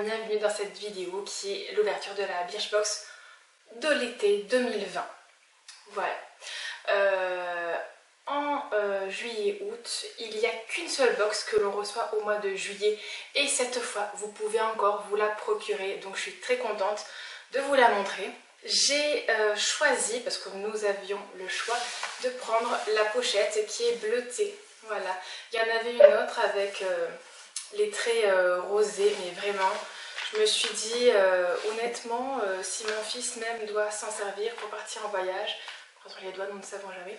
bienvenue dans cette vidéo qui est l'ouverture de la Birchbox de l'été 2020. Voilà. En juillet-août, il n'y a qu'une seule box que l'on reçoit au mois de juillet et cette fois vous pouvez encore vous la procurer, donc je suis très contente de vous la montrer. J'ai choisi, parce que nous avions le choix, de prendre la pochette qui est bleutée. Voilà, il y en avait une autre avec les traits rosés, mais vraiment je me suis dit honnêtement si mon fils même doit s'en servir pour partir en voyage, entre les doigts nous ne savons jamais,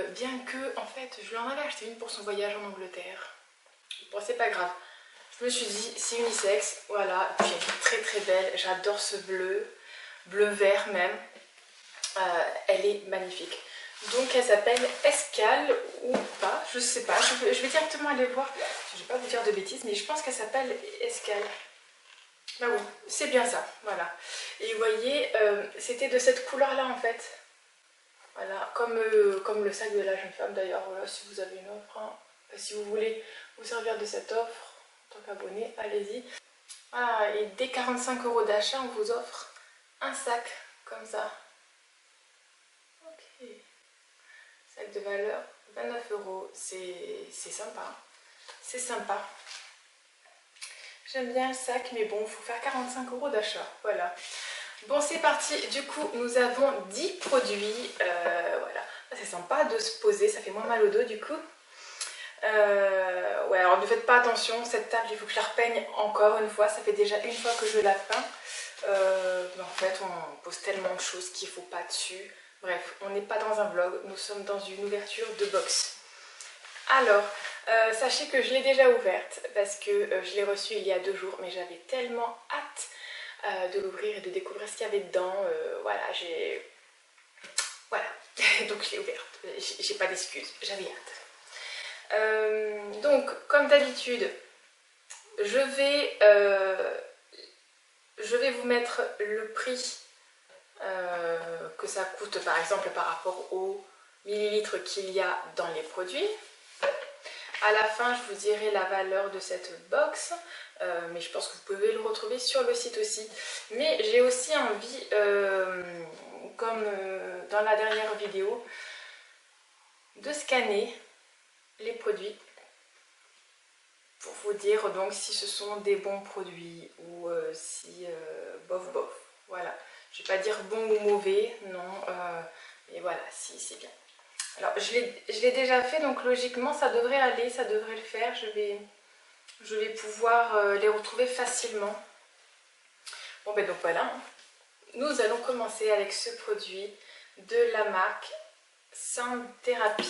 bien que en fait je lui en avais acheté une pour son voyage en Angleterre. Bon, c'est pas grave, je me suis dit c'est unisexe, voilà, puis elle est très très belle, j'adore ce bleu vert même, elle est magnifique. Donc elle s'appelle Escale ou pas, je sais pas, je vais directement aller voir, je vais pas vous dire de bêtises, mais je pense qu'elle s'appelle Escale. Bah oui, c'est bien ça, voilà. Et vous voyez, c'était de cette couleur là en fait. Voilà, comme le sac de la jeune femme d'ailleurs, voilà, si vous avez une offre, hein, si vous voulez vous servir de cette offre en tant qu'abonné, allez-y. Voilà, et dès 45 € d'achat, on vous offre un sac comme ça. Ok. Sac de valeur 29 €, c'est sympa. C'est sympa. J'aime bien le sac, mais bon, il faut faire 45 € d'achat. Voilà. Bon, c'est parti. Du coup, nous avons 10 produits. Voilà. C'est sympa de se poser, ça fait moins mal au dos du coup. Ouais, alors ne faites pas attention, cette table, il faut que je la repeigne encore une fois. Ça fait déjà une fois que je la peins. En fait, on pose tellement de choses qu'il ne faut pas dessus. Bref, on n'est pas dans un vlog, nous sommes dans une ouverture de box. Alors, sachez que je l'ai déjà ouverte parce que je l'ai reçue il y a 2 jours, mais j'avais tellement hâte de l'ouvrir et de découvrir ce qu'il y avait dedans. Voilà, voilà, donc je l'ai ouverte, j'ai pas d'excuses, j'avais hâte. Donc, comme d'habitude, je vais vous mettre le prix que ça coûte par exemple par rapport aux millilitres qu'il y a dans les produits. À la fin, je vous dirai la valeur de cette box, mais je pense que vous pouvez le retrouver sur le site aussi. Mais j'ai aussi envie, comme dans la dernière vidéo, de scanner les produits pour vous dire donc si ce sont des bons produits ou si bof bof. Voilà, je vais pas dire bon ou mauvais, non, mais voilà, si c'est bien. Alors je l'ai déjà fait, donc logiquement ça devrait aller, ça devrait le faire. Je vais pouvoir les retrouver facilement. Bon ben donc voilà, nous allons commencer avec ce produit de la marque Sound Therapy.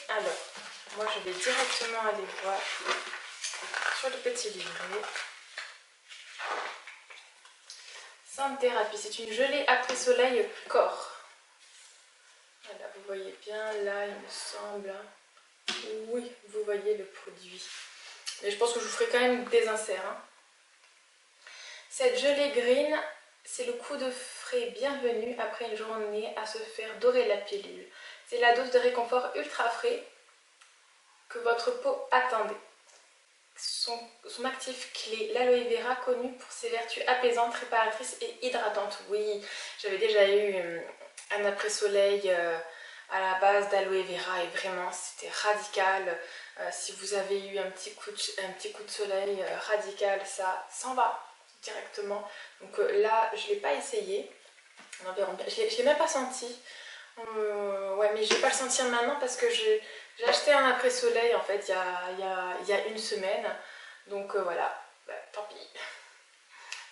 Alors moi je vais directement aller voir sur le petit livret. Sound Therapy, c'est une gelée après soleil corps. Voilà, vous voyez bien là, il me semble. Oui, vous voyez le produit. Mais je pense que je vous ferai quand même des inserts. Hein. Cette gelée green, c'est le coup de frais bienvenu après une journée à se faire dorer la pilule. C'est la dose de réconfort ultra frais que votre peau attendait. Son actif clé, l'aloe vera, connu pour ses vertus apaisantes, réparatrices et hydratantes. Oui, j'avais déjà eu un après-soleil à la base d'aloe vera et vraiment c'était radical. Si vous avez eu un petit coup de soleil radical, ça s'en va directement. Donc là, je ne l'ai pas essayé. On verra bien. Je ne l'ai même pas senti. Ouais, mais je vais pas le sentir maintenant parce que j'ai acheté un après-soleil en fait il y a une semaine. Donc voilà, bah, tant pis.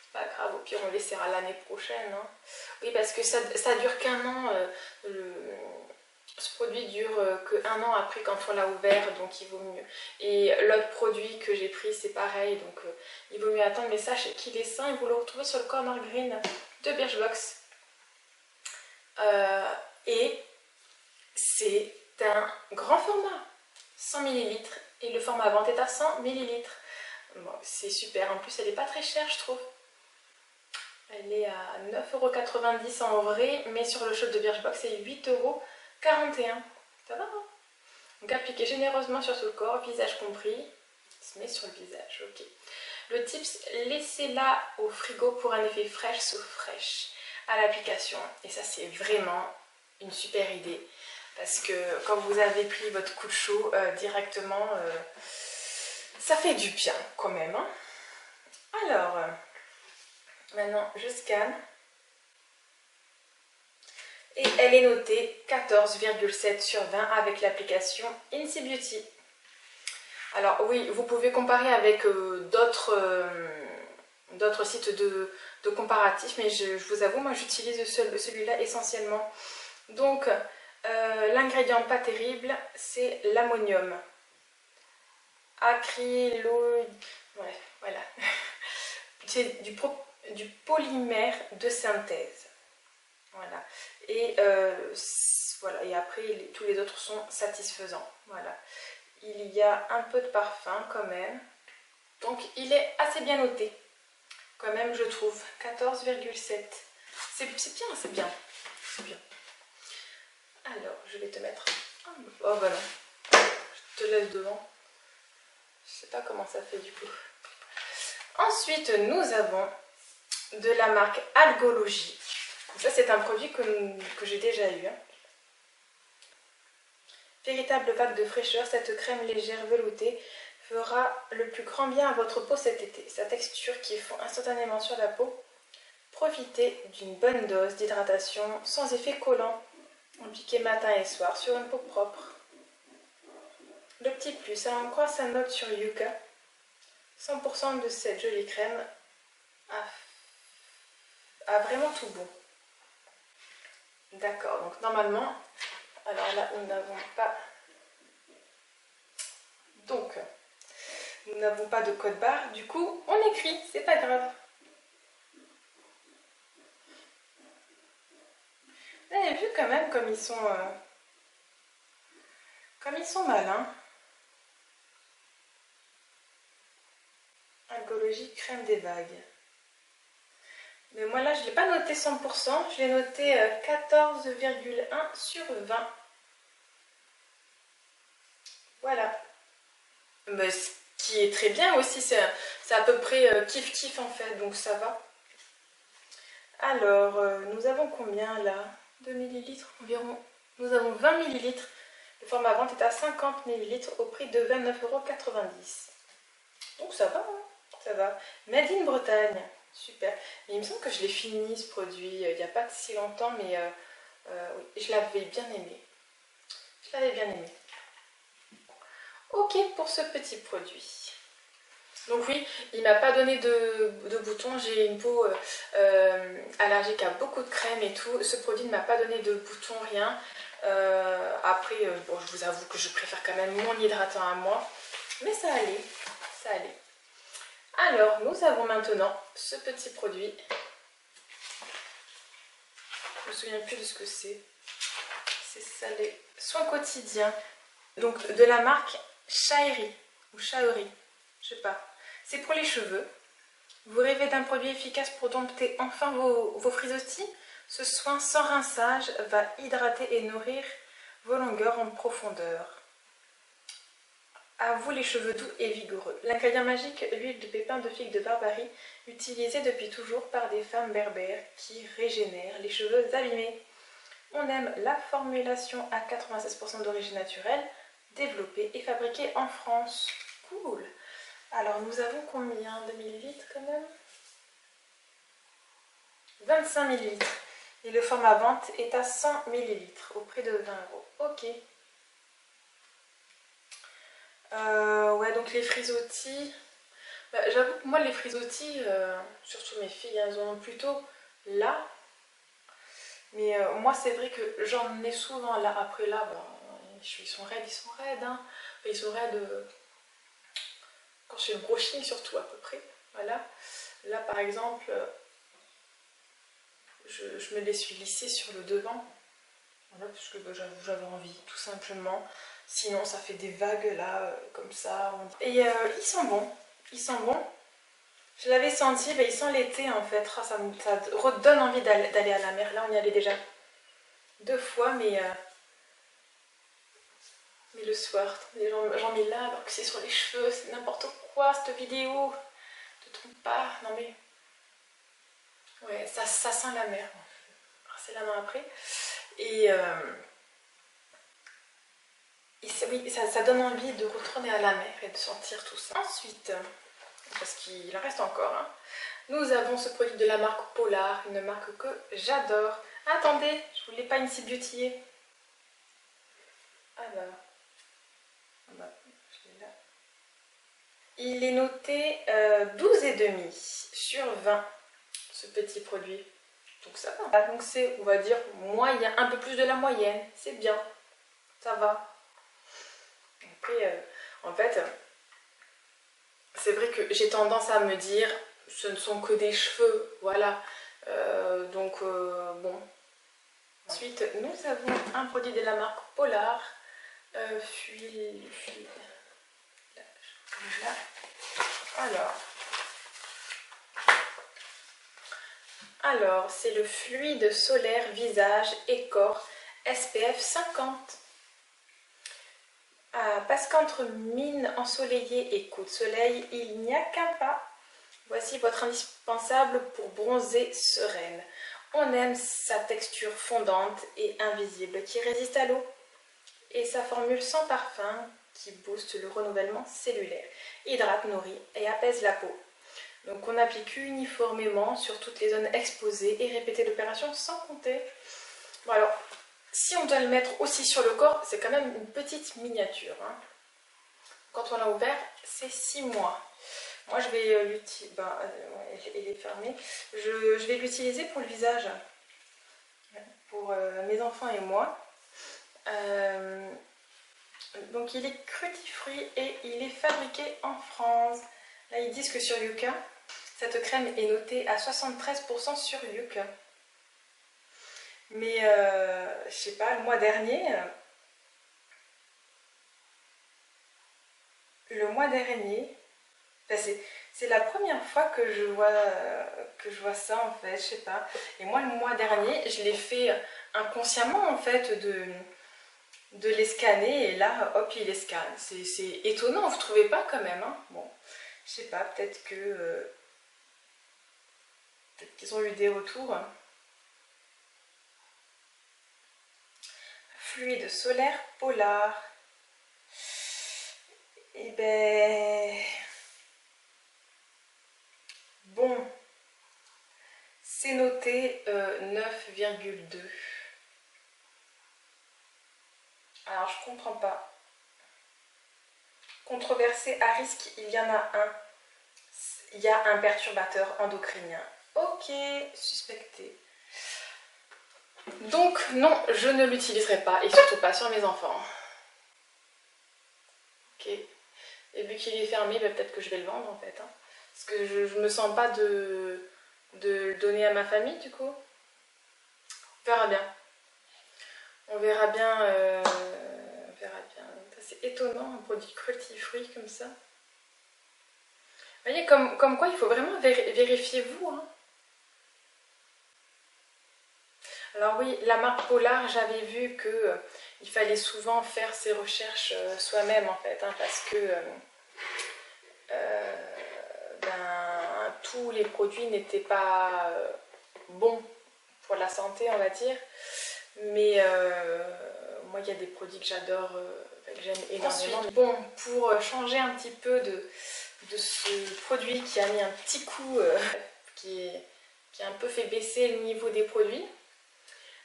C'est pas grave, au pire on laissera l'année prochaine. Hein. Oui, parce que ça dure qu'un an. Ce produit dure que 1 an après quand on l'a ouvert, donc il vaut mieux. Et l'autre produit que j'ai pris, c'est pareil, donc il vaut mieux attendre. Mais sachez qu'il est sain et vous le retrouvez sur le corner green de Birchbox. Et c'est un grand format, 100 ml, et le format vente est à 100 ml. Bon, c'est super, en plus elle n'est pas très chère je trouve. Elle est à 9,90 € en vrai, mais sur le shop de Birchbox c'est 8,41 €. Ça va hein. Donc appliquez généreusement sur tout le corps, visage compris. Il se met sur le visage, ok. Le tips, laissez-la au frigo pour un effet fraîche sous fraîche à l'application. Et ça, c'est vraiment une super idée. Parce que quand vous avez pris votre coup de chaud directement, ça fait du bien quand même. Hein. Alors, maintenant, je scanne. Et elle est notée 14,7 sur 20 avec l'application Incy Beauty. Alors oui, vous pouvez comparer avec d'autres sites de comparatifs, mais je vous avoue, moi j'utilise celui-là essentiellement. Donc, l'ingrédient pas terrible, c'est l'ammonium. Acrylo... Ouais, voilà. C'est du polymère de synthèse. Voilà. Et voilà. Et après, tous les autres sont satisfaisants. Voilà. Il y a un peu de parfum quand même. Donc, il est assez bien noté. Quand même, je trouve. 14,7. C'est bien, c'est bien. C'est bien. Alors, je vais te mettre... Oh, bah non. Je te laisse devant. Je sais pas comment ça fait du coup. Ensuite, nous avons de la marque Algologie. Ça, c'est un produit que j'ai déjà eu. Hein. Véritable vague de fraîcheur, cette crème légère veloutée fera le plus grand bien à votre peau cet été. Sa texture qui fond instantanément sur la peau. Profitez d'une bonne dose d'hydratation sans effet collant. Appliquez matin et soir sur une peau propre. Le petit plus, en croit sa note sur Yucca. 100% de cette jolie crème a vraiment tout bon. D'accord, donc normalement, alors là, nous n'avons pas... Donc, nous n'avons pas de code barre, du coup, on écrit, c'est pas grave. Vous avez vu quand même comme ils sont malins. Algologie crème des vagues. Mais moi là, je ne l'ai pas noté 100%, je l'ai noté 14,1 sur 20. Voilà. Mais ce qui est très bien aussi, c'est à peu près kiff-kiff en fait, donc ça va. Alors, nous avons combien là? 2 millilitres environ. Nous avons 20 millilitres. Le format vente est à 50 millilitres au prix de 29,90 €. Donc ça va, hein, ça va. Made in Bretagne, super. Mais il me semble que je l'ai fini ce produit il n'y a pas si longtemps, mais oui, je l'avais bien aimé. Je l'avais bien aimé. Ok pour ce petit produit. Donc oui, il m'a pas donné de boutons, j'ai une peau allergique à beaucoup de crème et tout. Ce produit ne m'a pas donné de boutons, rien. Après, bon, je vous avoue que je préfère quand même mon hydratant à moi. Mais ça allait, ça allait. Alors, nous avons maintenant ce petit produit. Je me souviens plus de ce que c'est. C'est ça, les soins quotidiens. Donc, de la marque Shaeri ou Shaeri, je sais pas. C'est pour les cheveux. Vous rêvez d'un produit efficace pour dompter enfin vos frisottis? Ce soin sans rinçage va hydrater et nourrir vos longueurs en profondeur. À vous les cheveux doux et vigoureux. L'ingrédient magique, l'huile de pépins de figue de Barbarie, utilisée depuis toujours par des femmes berbères qui régénèrent les cheveux abîmés. On aime la formulation à 96% d'origine naturelle, développée et fabriquée en France. Cool! Alors, nous avons combien de millilitres quand même? 25 millilitres. Et le format vente est à 100 millilitres au prix de 20 €. Ok. Ouais, donc les frisottis. Bah, j'avoue que moi, les frisottis, surtout mes filles, elles en ont plutôt là. Mais moi, c'est vrai que j'en ai souvent là. Après là, bah, ils sont raides, hein. Enfin, ils sont raides quand je fais le brushing, surtout à peu près. Voilà. Là, par exemple, je me les suis lissées sur le devant. Voilà, parce que bah, j'avais envie, tout simplement. Sinon, ça fait des vagues là, comme ça. Et ils sont bons. Ils sont bons. Je l'avais senti, bah, ils sont l'été en fait. Oh, ça redonne envie d'aller à la mer. Là, on y allait déjà 2 fois, mais le soir. J'en mets là alors que c'est sur les cheveux. C'est n'importe quoi cette vidéo. trompe pas. Non mais... Ouais, ça sent la mer. C'est la main après. Et oui, ça donne envie de retourner à la mer et de sentir tout ça. Ensuite, parce qu'il en reste encore, hein, nous avons ce produit de la marque Polar, une marque que j'adore. Attendez, je voulais pas une Beauty. Ah bah, je l'ai là. Il est noté 12,5 sur 20, ce petit produit. Donc ça va. Donc c'est, on va dire, moyen, un peu plus de la moyenne. C'est bien, ça va. Après, en fait, c'est vrai que j'ai tendance à me dire, ce ne sont que des cheveux, voilà. Bon. Ensuite, nous avons un produit de la marque Polar, Fuile. Là. Alors, c'est le fluide solaire visage et corps SPF 50. Parce qu'entre mine ensoleillée et coup de soleil, il n'y a qu'un pas. Voici votre indispensable pour bronzer sereine. On aime sa texture fondante et invisible qui résiste à l'eau et sa formule sans parfum qui booste le renouvellement cellulaire, hydrate, nourrit et apaise la peau. Donc on applique uniformément sur toutes les zones exposées et répéter l'opération sans compter. Bon alors, si on doit le mettre aussi sur le corps, c'est quand même une petite miniature. Hein. Quand on l'a ouvert, c'est 6 mois. Moi je vais l'utiliser, il est fermé. Je vais l'utiliser pour le visage, pour mes enfants et moi. Donc il est crutifruit et il est fabriqué en France. Là ils disent que sur Yuka, cette crème est notée à 73% sur Yuka. Mais je sais pas, le mois dernier, c'est la première fois que je vois ça en fait, je sais pas. Et moi le mois dernier, je l'ai fait inconsciemment en fait de les scanner et là hop il les scanne. C'est étonnant, vous trouvez pas quand même hein. Bon, je sais pas, peut-être qu'ils ont eu des retours. Fluide solaire Polar. Et ben bon, c'est noté 9,2. Alors je comprends pas. Controversé à risque, il y en a un. Il y a un perturbateur endocrinien. Ok, suspecté. Donc non, je ne l'utiliserai pas et surtout pas sur mes enfants. Ok. Et vu qu'il est fermé, bah, peut-être que je vais le vendre en fait. Hein. Parce que je me sens pas de le donner à ma famille du coup. On verra bien. On verra bien. On verra bien. C'est étonnant un produit cruelty-free comme ça. Vous voyez, comme quoi il faut vraiment vérifier vous. Hein. Alors oui, la marque Polar, j'avais vu que il fallait souvent faire ses recherches soi-même en fait, hein, parce que tous les produits n'étaient pas bons pour la santé, on va dire. Mais moi, il y a des produits que j'adore, que j'aime énormément. Ensuite, bon, pour changer un petit peu de ce produit qui a mis un petit coup, qui a un peu fait baisser le niveau des produits,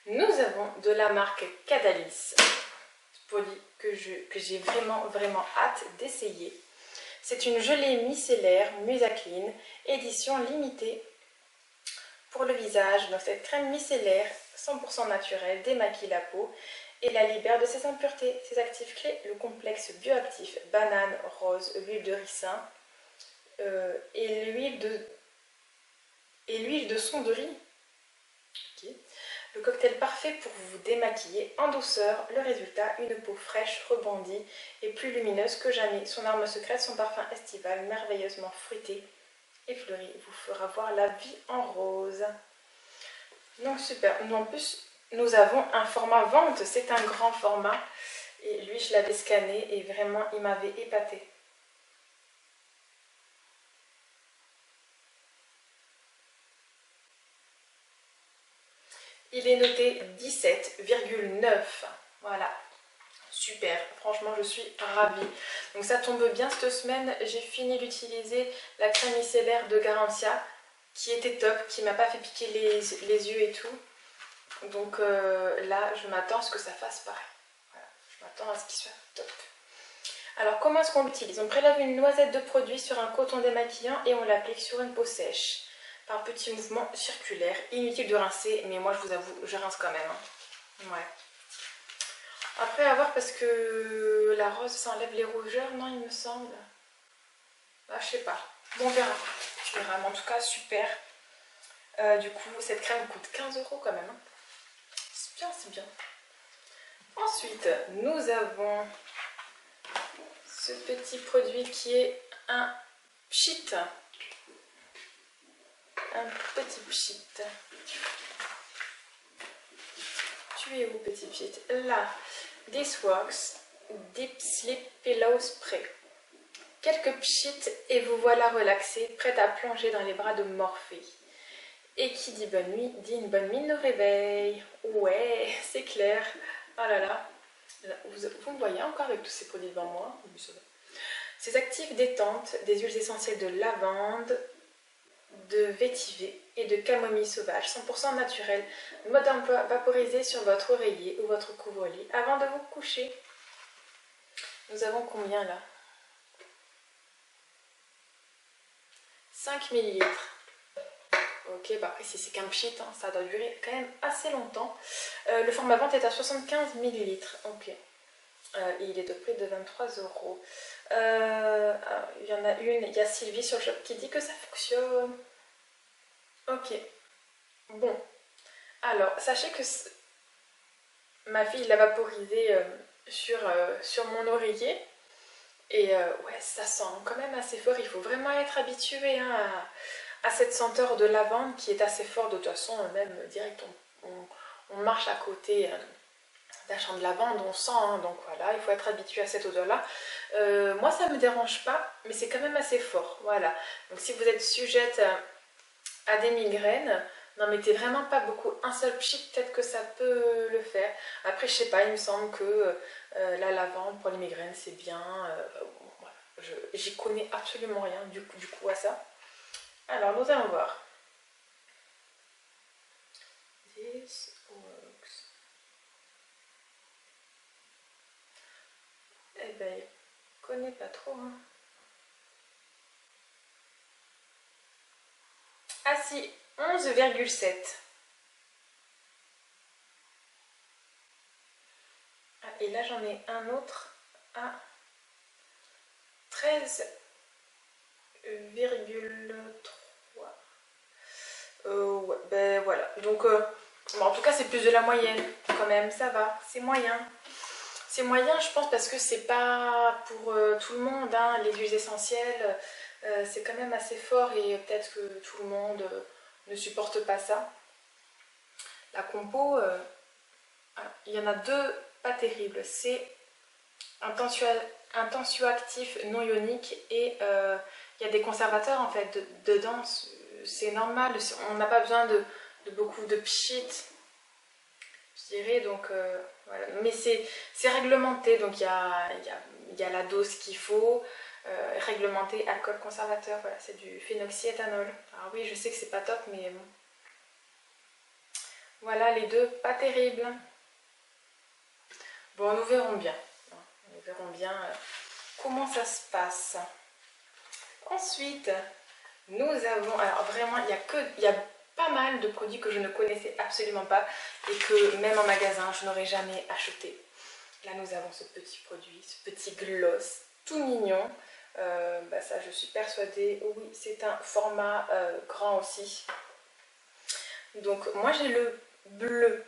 nous avons de la marque Cadalis, produit que j'ai vraiment hâte d'essayer. C'est une gelée micellaire Musacline, édition limitée pour le visage. Donc cette crème micellaire 100% naturelle démaquille la peau et la libère de ses impuretés. Ses actifs clés, le complexe bioactif banane, rose, l'huile de ricin et l'huile de son de riz. Okay. Le cocktail parfait pour vous démaquiller en douceur. Le résultat, une peau fraîche, rebondie et plus lumineuse que jamais. Son arme secrète, son parfum estival, merveilleusement fruité et fleuri, vous fera voir la vie en rose. Donc super. Nous, en plus, nous avons un format vente. C'est un grand format. Et lui, je l'avais scanné et vraiment, il m'avait épaté. Il est noté 17,9. Voilà. Super, franchement je suis ravie. Donc ça tombe bien, cette semaine j'ai fini d'utiliser la crème micellaire de Garantia qui était top, qui m'a pas fait piquer les yeux et tout. Donc là je m'attends à ce que ça fasse pareil. Voilà, je m'attends à ce qu'il soit top. Alors comment est-ce qu'on l'utilise? On prélève une noisette de produit sur un coton démaquillant et on l'applique sur une peau sèche. Par petits mouvements circulaires. Inutile de rincer, mais moi je vous avoue, je rince quand même. Hein. Ouais. Après, à voir parce que la rose, ça enlève les rougeurs, non, il me semble. Ah, je sais pas. Bon, on verra. Je verrai. Mais en tout cas, super. Du coup, cette crème coûte 15 € quand même. Hein. C'est bien, c'est bien. Ensuite, nous avons ce petit produit qui est un pchit. Un petit pchit. Tu es où, petit pchit? Là. This Works Deep Sleep Pillow Spray. Quelques pchits et vous voilà relaxé, prête à plonger dans les bras de Morphée. Et qui dit bonne nuit, dit une bonne mine au réveil. Ouais, c'est clair. Oh là là. Vous me voyez encore avec tous ces produits devant moi? Ces actifs détentes, des huiles essentielles de lavande, de vétiver et de camomille sauvage, 100% naturel. Mode d'emploi, vaporisé sur votre oreiller ou votre couvre-lit avant de vous coucher. Nous avons combien là? 5 ml. Ok, bah après si c'est qu'un pchit, hein, ça doit durer quand même assez longtemps. Le format vente est à 75 ml. Ok. Il est de prix de 23 €. Il y en a une, il y a Sylvie sur le shop qui dit que ça fonctionne. Ok. Bon. Alors, sachez que ma fille l'a vaporisé sur mon oreiller. Et ouais, ça sent quand même assez fort. Il faut vraiment être habitué hein, à cette senteur de lavande qui est assez forte. De toute façon, même direct, on marche à côté d'un champ de lavande, on sent. Hein, donc voilà, il faut être habitué à cette odeur-là. Moi, ça ne me dérange pas, mais c'est quand même assez fort. Voilà. Donc si vous êtes sujette à des migraines, n'en mettez vraiment pas beaucoup. Un seul pchit, peut-être que ça peut le faire. Après, je sais pas, il me semble que la lavande pour les migraines, c'est bien. Voilà. J'y connais absolument rien du coup à ça. Alors, nous allons voir. This works. Eh ben, je connais pas trop. Hein. Ah si, 11,7. Ah, et là, j'en ai un autre à 13,3. Ouais, ben voilà. Donc, bon, en tout cas, c'est plus de la moyenne quand même. Ça va, c'est moyen. C'est moyen, je pense, parce que c'est pas pour tout le monde. Hein, les huiles essentielles, c'est quand même assez fort et peut-être que tout le monde ne supporte pas ça. La compo, il y en a deux pas terribles. C'est un tensioactif non ionique et il y a des conservateurs en fait dedans. C'est normal, on n'a pas besoin de beaucoup de pchit, je dirais, donc voilà. Mais c'est réglementé, donc il y a la dose qu'il faut, réglementé alcool conservateur, voilà, c'est du phénoxyéthanol. Alors oui, je sais que c'est pas top, mais bon. Voilà les deux, pas terribles. Bon, nous verrons bien. Nous verrons bien comment ça se passe. Ensuite, nous avons, alors vraiment, il y a pas mal de produits que je ne connaissais absolument pas et que même en magasin, je n'aurais jamais acheté. Là, nous avons ce petit produit, ce petit gloss tout mignon. Bah ça, je suis persuadée, oui, c'est un format grand aussi. Donc, moi, j'ai le bleu.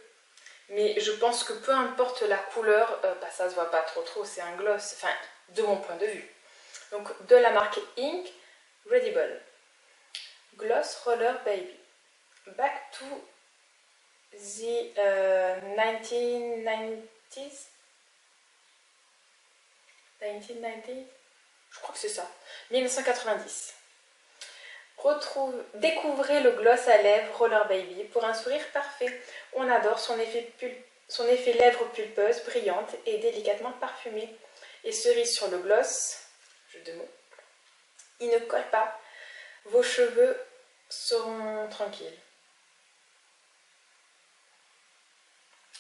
Mais je pense que peu importe la couleur, bah, ça se voit pas trop, c'est un gloss, enfin, de mon point de vue. Donc, de la marque Ink Redible. Gloss Roller Baby. Back to the 1990s. 1990? Je crois que c'est ça. 1990. Découvrez le gloss à lèvres Roller Baby pour un sourire parfait. On adore son effet lèvres pulpeuses, brillantes et délicatement parfumées. Et cerise sur le gloss, jeu de mots, il ne colle pas. Vos cheveux seront tranquilles.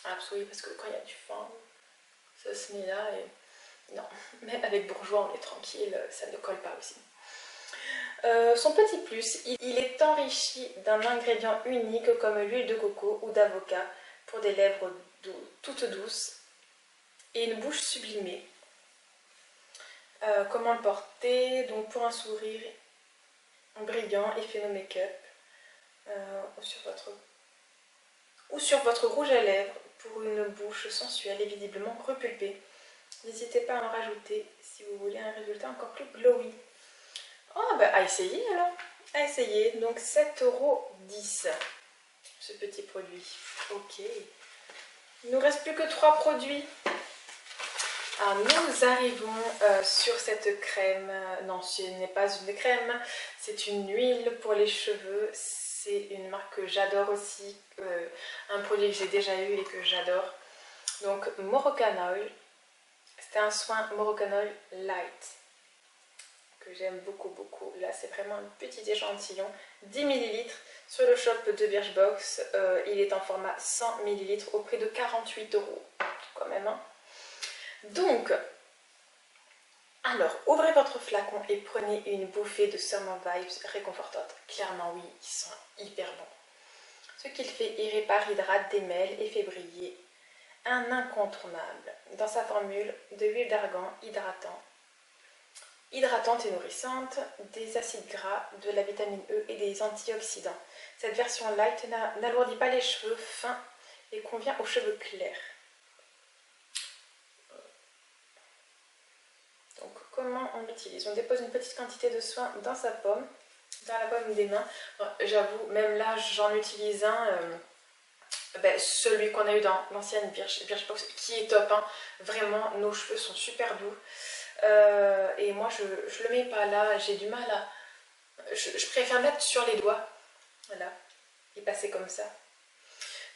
Absolument, parce que quand il y a du fond, ça se met là et non, même avec Bourjois on est tranquille, ça ne colle pas aussi. Son petit plus, il est enrichi d'un ingrédient unique comme l'huile de coco ou d'avocat pour des lèvres toutes douces et une bouche sublimée. Comment le porter? Donc pour un sourire brillant, effet no make-up ou sur votre rouge à lèvres pour une bouche sensuelle et visiblement repulpée. N'hésitez pas à en rajouter si vous voulez un résultat encore plus glowy. Oh bah à essayer alors, à essayer. Donc 7,10 € ce petit produit. Ok. Il ne nous reste plus que 3 produits. Alors nous arrivons sur cette crème. Non, ce n'est pas une crème, c'est une huile pour les cheveux. C'est une marque que j'adore aussi, un produit que j'ai déjà eu et que j'adore. Donc Moroccan Oil, c'est un soin Moroccan Oil Light que j'aime beaucoup beaucoup. Là c'est vraiment un petit échantillon, 10 ml sur le shop de Birchbox. Il est en format 100 ml au prix de 48 € quand même. Hein. Donc, alors ouvrez votre flacon et prenez une bouffée de Summer Vibes réconfortante. Clairement oui, ils sont hyper bons. Ce qu'il fait, il répare, hydrate, démêle et fait briller. Un incontournable dans sa formule de huile d'argan hydratante et nourrissante, des acides gras, de la vitamine E et des antioxydants. Cette version light n'alourdit pas les cheveux fins et convient aux cheveux clairs. Donc comment on l'utilise? On dépose une petite quantité de soin dans sa paume, dans la paume des mains. J'avoue, même là j'en utilise un, celui qu'on a eu dans l'ancienne Birchbox qui est top. Hein. Vraiment, nos cheveux sont super doux. Et moi je le mets pas là, j'ai du mal à... Je préfère mettre sur les doigts, voilà, et passer comme ça.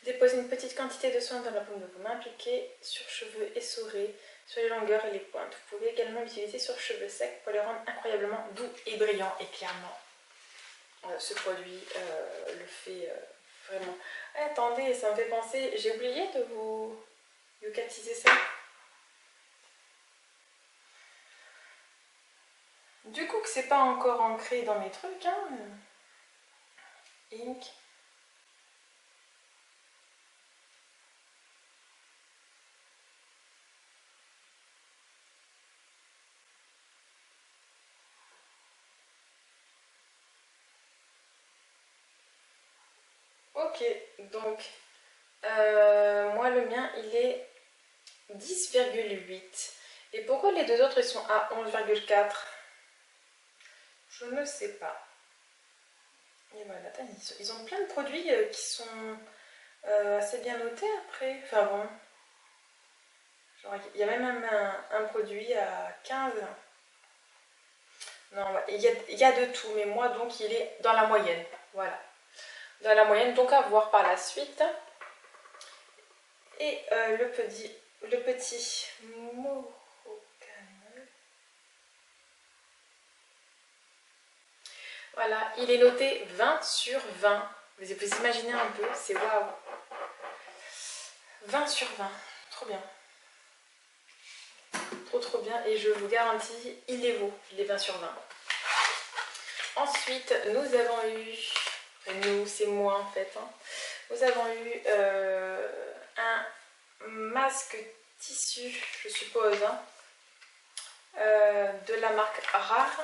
Déposez une petite quantité de soin dans la paume de vos mains, appliquez sur cheveux essorés, sur les longueurs et les pointes. Vous pouvez également l'utiliser sur cheveux secs pour les rendre incroyablement doux et brillants. Et clairement, ce produit le fait vraiment. Attendez, ça me fait penser, j'ai oublié de vous yucatiser ça. Du coup que c'est pas encore ancré dans mes trucs, hein. Ink. Ok, donc moi le mien il est 10,8. Et pourquoi les deux autres ils sont à 11,4? Je ne sais pas. Et voilà, ils ont plein de produits qui sont assez bien notés après. Enfin bon. Genre, il y a même un produit à 15. Non, il y a de tout, mais moi donc il est dans la moyenne. Voilà. Dans la moyenne, donc à voir par la suite. Et le petit Moroccan. Voilà, il est noté 20 sur 20. Vous imaginez un peu, c'est waouh. 20 sur 20, trop bien. Trop bien, et je vous garantis, il les vaut, les 20 sur 20. Ensuite, nous avons eu, nous c'est moi en fait, hein, nous avons eu un masque tissu, je suppose, hein, de la marque Rare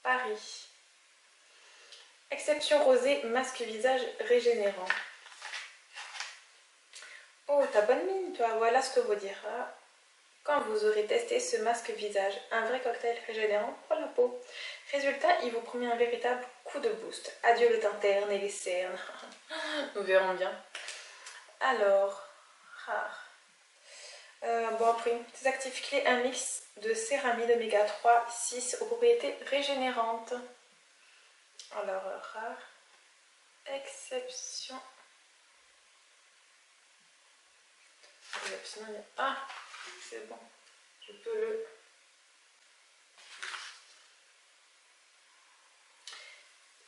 Paris. Exception rosée, masque visage régénérant. Oh, t'as bonne mine, toi. Voilà ce que vous dira quand vous aurez testé ce masque visage. Un vrai cocktail régénérant pour la peau. Résultat, il vous promet un véritable coup de boost. Adieu le teint terne et les cernes. Nous verrons bien. Alors, Rare. Bon, après, ces actifs clés, un mix de céramide oméga 3, 6 aux propriétés régénérantes. Alors, rare exception. Ah, c'est bon. Je peux le...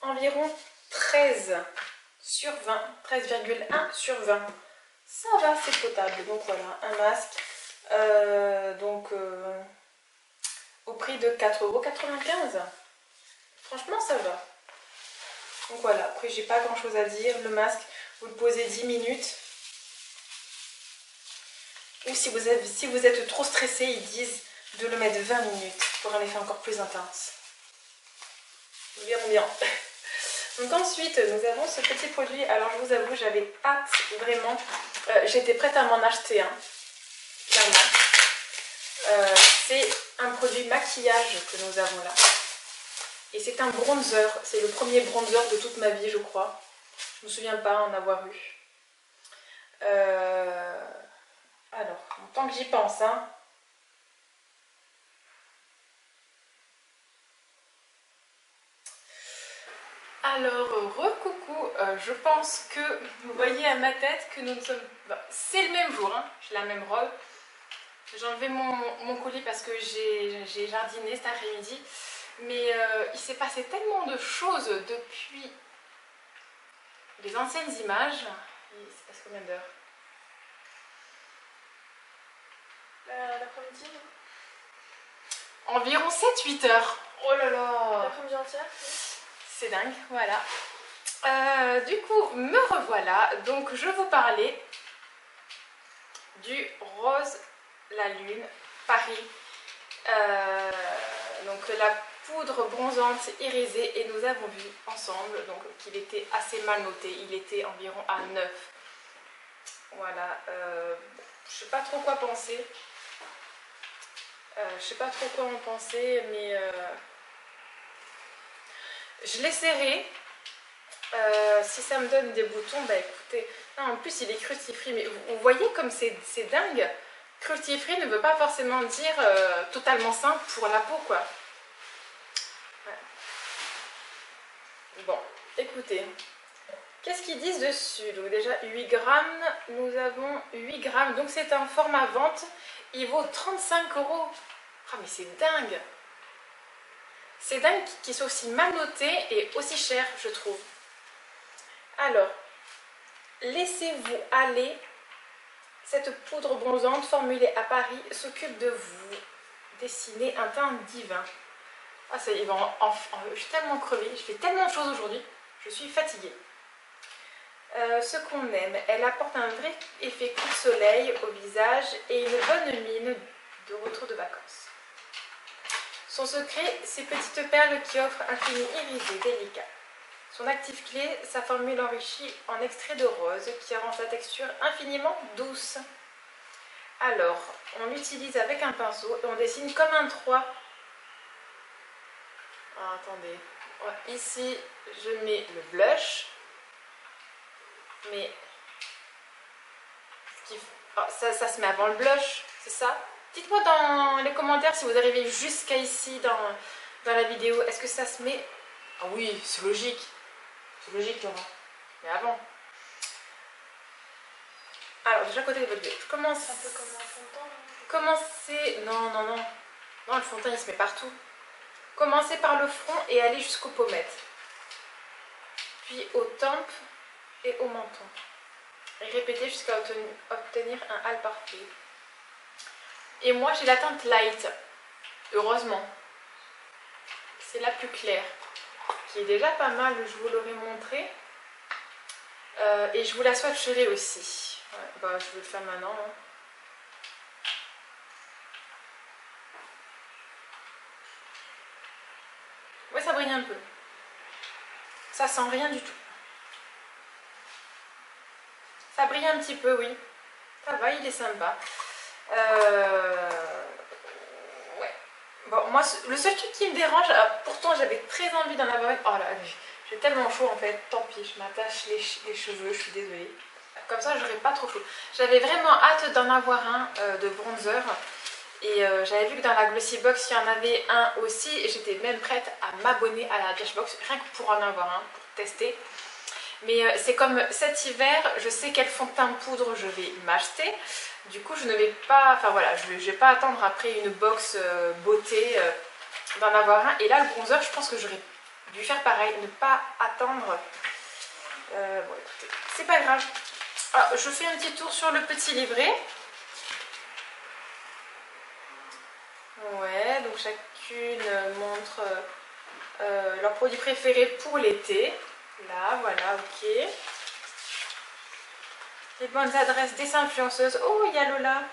Environ 13 sur 20. 13,1 sur 20. Ça va, c'est potable. Donc voilà, un masque. Au prix de 4,95 €. Franchement, ça va. Donc voilà, après j'ai pas grand chose à dire. Le masque, vous le posez 10 minutes. Ou si vous êtes trop stressé, ils disent de le mettre 20 minutes pour un effet encore plus intense. Nous verrons bien. Donc ensuite, nous avons ce petit produit. Alors je vous avoue, j'avais hâte vraiment. J'étais prête à m'en acheter un. Clairement. C'est un produit maquillage que nous avons là. Et c'est un bronzer. C'est le premier bronzer de toute ma vie, je crois. Je ne me souviens pas en avoir eu. Alors, tant que j'y pense, hein. Alors, recoucou, je pense que vous voyez à ma tête que nous ne sommes... Bon, c'est le même jour, hein. J'ai la même robe. J'ai enlevé mon colis parce que j'ai jardiné cet après-midi. Mais il s'est passé tellement de choses depuis les anciennes images. Il se passe combien d'heures? L'après-midi, Environ 7-8 heures. Oh là là. l'après-midi entière. C'est dingue, voilà. Du coup, me revoilà. Donc, je vous parlais du Rose la Lune Paris. Donc, la poudre bronzante irisée. Et nous avons vu ensemble qu'il était assez mal noté. Il était environ à 9. Voilà. Je sais pas trop quoi penser. Je sais pas trop quoi en penser, mais je l'essaierai. Si ça me donne des boutons, bah écoutez, non, en plus il est cruelty-free, mais vous voyez comme c'est dingue. Cruelty-free ne veut pas forcément dire totalement sain pour la peau, quoi. Ouais. Bon, écoutez, qu'est-ce qu'ils disent dessus? Donc déjà 8 grammes, nous avons 8 grammes, donc c'est un format vente, il vaut 35 €. Ah mais c'est dingue! C'est dingue qu'il soit aussi mal noté et aussi cher, je trouve. Alors, laissez-vous aller. Cette poudre bronzante formulée à Paris s'occupe de vous dessiner un teint divin. Ah, ça y est, je suis tellement crevée, je fais tellement de choses aujourd'hui, je suis fatiguée. Ce qu'on aime, elle apporte un vrai effet coup de soleil au visage et une bonne mine de retour de vacances. Son secret, ces petites perles qui offrent un fini irisé délicat. Son actif clé, sa formule enrichie en extrait de rose qui rend sa texture infiniment douce. Alors, on l'utilise avec un pinceau et on dessine comme un 3. Ah, attendez. Ouais, ici, je mets le blush. Mais ça se met avant le blush, c'est ça? Dites-moi dans les commentaires si vous arrivez jusqu'à ici dans la vidéo. Est-ce que ça se met... Ah oui, c'est logique. C'est logique, Laurent. Mais avant. Alors, déjà, côté de votre vidéo, je commence... Un peu comme un fond de teint. Commencez... Non, non, non. Non, le fond de teint, il se met partout. Commencez par le front et allez jusqu'aux pommettes. Puis aux tempes et au menton. Et répétez jusqu'à obtenir un hâle parfait. Et moi, j'ai la teinte light. Heureusement. C'est la plus claire. Qui est déjà pas mal, je vous l'aurais montré. Et je vous la swatcherai aussi. Ouais, bah, je vais le faire maintenant. Hein. Ouais, ça brille un peu. Ça sent rien du tout. Ça brille un petit peu, oui. Ça va, il est sympa. Ouais. Bon, moi, le seul truc qui me dérange, pourtant j'avais très envie d'en avoir une. Oh là, j'ai tellement chaud en fait. Tant pis, je m'attache les cheveux, je suis désolée. Comme ça, j'aurais pas trop chaud. J'avais vraiment hâte d'en avoir un de bronzer. Et j'avais vu que dans la Glossy Box il y en avait un aussi et j'étais même prête à m'abonner à la Birchbox rien que pour en avoir un, pour tester. Mais c'est comme cet hiver, je sais quel fond de teint poudre je vais m'acheter. Du coup je ne vais pas, enfin voilà, je vais pas attendre après une box beauté d'en avoir un. Et là le bronzer, je pense que j'aurais dû faire pareil, ne pas attendre. Bon écoutez, c'est pas grave. Alors, je fais un petit tour sur le petit livret. Ouais, donc chacune montre leurs produits préférés pour l'été. Là, voilà, ok. Les bonnes adresses des influenceuses. Oh, il y a Lola.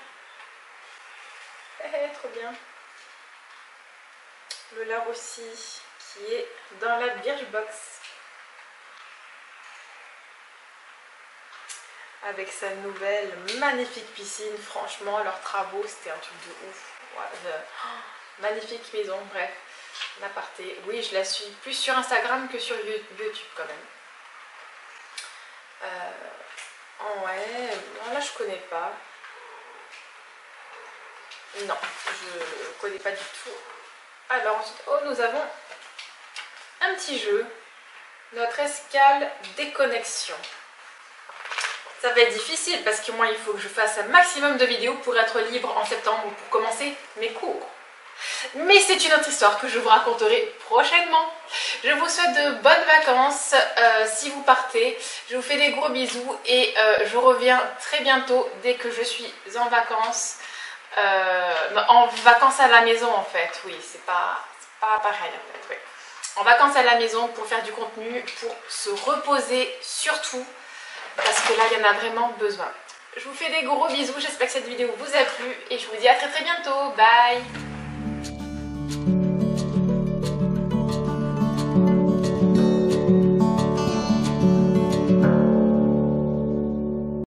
Trop bien. Lola aussi, qui est dans la Birchbox. Avec sa nouvelle magnifique piscine. Franchement, leurs travaux, c'était un truc de ouf. Ouais, magnifique maison, bref. Un aparté. Oui, je la suis plus sur Instagram que sur YouTube quand même. Ouais, là je connais pas. Non, je connais pas du tout. Alors ensuite, oh, nous avons un petit jeu. Notre escale déconnexion. Ça va être difficile parce que moi il faut que je fasse un maximum de vidéos pour être libre en septembre pour commencer mes cours. Mais c'est une autre histoire que je vous raconterai prochainement. Je vous souhaite de bonnes vacances si vous partez. Je vous fais des gros bisous et je reviens très bientôt dès que je suis en vacances. En vacances à la maison en fait, oui, c'est pas pareil en fait, oui. En vacances à la maison pour faire du contenu, pour se reposer surtout, parce que là il y en a vraiment besoin. Je vous fais des gros bisous, j'espère que cette vidéo vous a plu et je vous dis à très bientôt, bye.